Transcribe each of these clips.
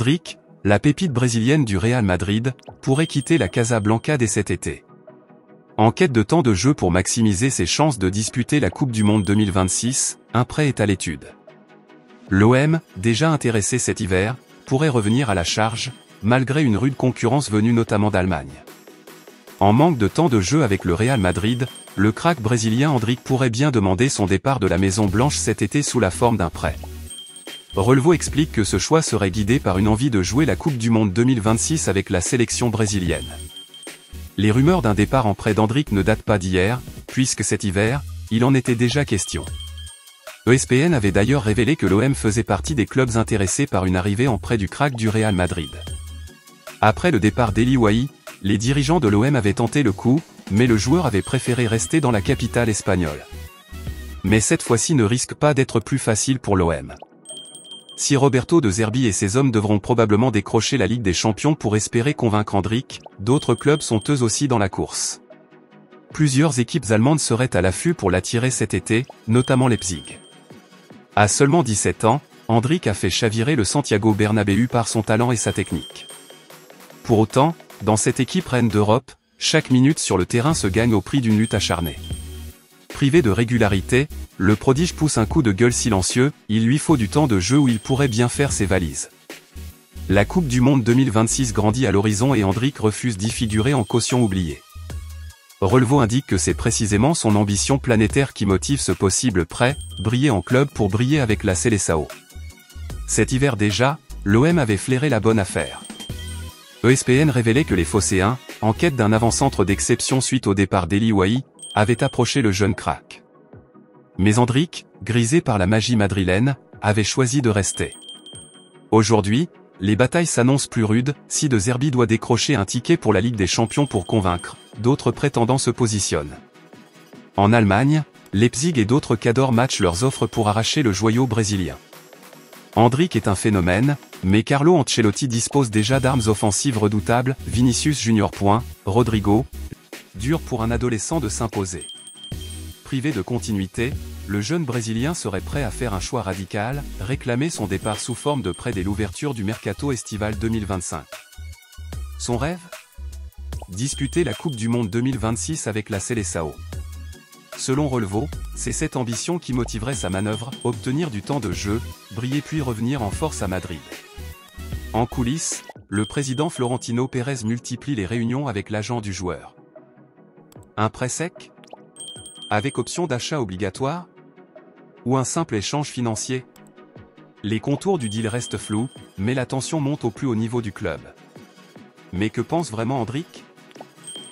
Endrick, la pépite brésilienne du Real Madrid, pourrait quitter la Casablanca dès cet été. En quête de temps de jeu pour maximiser ses chances de disputer la Coupe du Monde 2026, un prêt est à l'étude. L'OM, déjà intéressé cet hiver, pourrait revenir à la charge, malgré une rude concurrence venue notamment d'Allemagne. En manque de temps de jeu avec le Real Madrid, le crack brésilien Endrick pourrait bien demander son départ de la Maison Blanche cet été sous la forme d'un prêt. Relevo explique que ce choix serait guidé par une envie de jouer la Coupe du Monde 2026 avec la sélection brésilienne. Les rumeurs d'un départ en prêt d'Endrick ne datent pas d'hier, puisque cet hiver, il en était déjà question. ESPN avait d'ailleurs révélé que l'OM faisait partie des clubs intéressés par une arrivée en prêt du crack du Real Madrid. Après le départ d'Eli Wahi, les dirigeants de l'OM avaient tenté le coup, mais le joueur avait préféré rester dans la capitale espagnole. Mais cette fois-ci ne risque pas d'être plus facile pour l'OM. Si Roberto De Zerbi et ses hommes devront probablement décrocher la Ligue des Champions pour espérer convaincre Endrick, d'autres clubs sont eux aussi dans la course. Plusieurs équipes allemandes seraient à l'affût pour l'attirer cet été, notamment Leipzig. À seulement 17 ans, Endrick a fait chavirer le Santiago Bernabéu par son talent et sa technique. Pour autant, dans cette équipe reine d'Europe, chaque minute sur le terrain se gagne au prix d'une lutte acharnée. Privé de régularité, le prodige pousse un coup de gueule silencieux, il lui faut du temps de jeu où il pourrait bien faire ses valises. La Coupe du Monde 2026 grandit à l'horizon et Endrick refuse d'y figurer en caution oubliée. Relevo indique que c'est précisément son ambition planétaire qui motive ce possible prêt, briller en club pour briller avec la Seleção. Cet hiver déjà, l'OM avait flairé la bonne affaire. ESPN révélait que les Phocéens, en quête d'un avant-centre d'exception suite au départ d'Eli Wahi, avaient approché le jeune crack. Mais Endrick, grisé par la magie madrilène, avait choisi de rester. Aujourd'hui, les batailles s'annoncent plus rudes, si De Zerbi doit décrocher un ticket pour la Ligue des Champions pour convaincre, d'autres prétendants se positionnent. En Allemagne, Leipzig et d'autres cadors matchent leurs offres pour arracher le joyau brésilien. Endrick est un phénomène, mais Carlo Ancelotti dispose déjà d'armes offensives redoutables, Vinicius Junior. Rodrigo, dur pour un adolescent de s'imposer. Privé de continuité, le jeune Brésilien serait prêt à faire un choix radical, réclamer son départ sous forme de prêt dès l'ouverture du mercato estival 2025. Son rêve ? Disputer la Coupe du Monde 2026 avec la Seleção. Selon Relevo, c'est cette ambition qui motiverait sa manœuvre, obtenir du temps de jeu, briller puis revenir en force à Madrid. En coulisses, le président Florentino Pérez multiplie les réunions avec l'agent du joueur. Un prêt sec ? Avec option d'achat obligatoire ? Ou un simple échange financier ? Les contours du deal restent flous, mais la tension monte au plus haut niveau du club. Mais que pense vraiment Endrick ?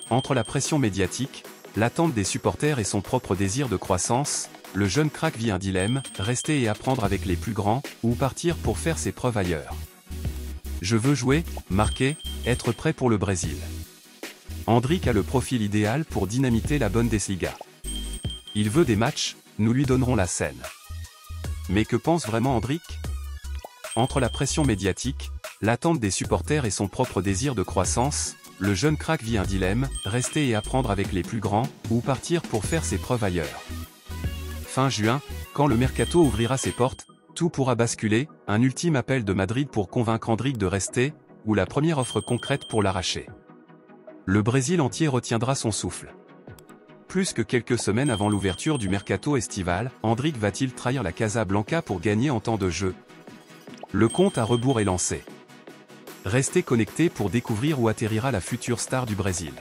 Entre la pression médiatique, l'attente des supporters et son propre désir de croissance, le jeune crack vit un dilemme, rester et apprendre avec les plus grands, ou partir pour faire ses preuves ailleurs. Je veux jouer, marquer, être prêt pour le Brésil. Endrick a le profil idéal pour dynamiter la Bundesliga. Il veut des matchs, nous lui donnerons la scène. Mais que pense vraiment Endrick ? Entre la pression médiatique, l'attente des supporters et son propre désir de croissance, le jeune crack vit un dilemme, rester et apprendre avec les plus grands, ou partir pour faire ses preuves ailleurs. Fin juin, quand le mercato ouvrira ses portes, tout pourra basculer, un ultime appel de Madrid pour convaincre Endrick de rester, ou la première offre concrète pour l'arracher. Le Brésil entier retiendra son souffle. Plus que quelques semaines avant l'ouverture du mercato estival, Endrick va-t-il trahir la Casablanca pour gagner en temps de jeu ? Le compte à rebours est lancé. Restez connectés pour découvrir où atterrira la future star du Brésil.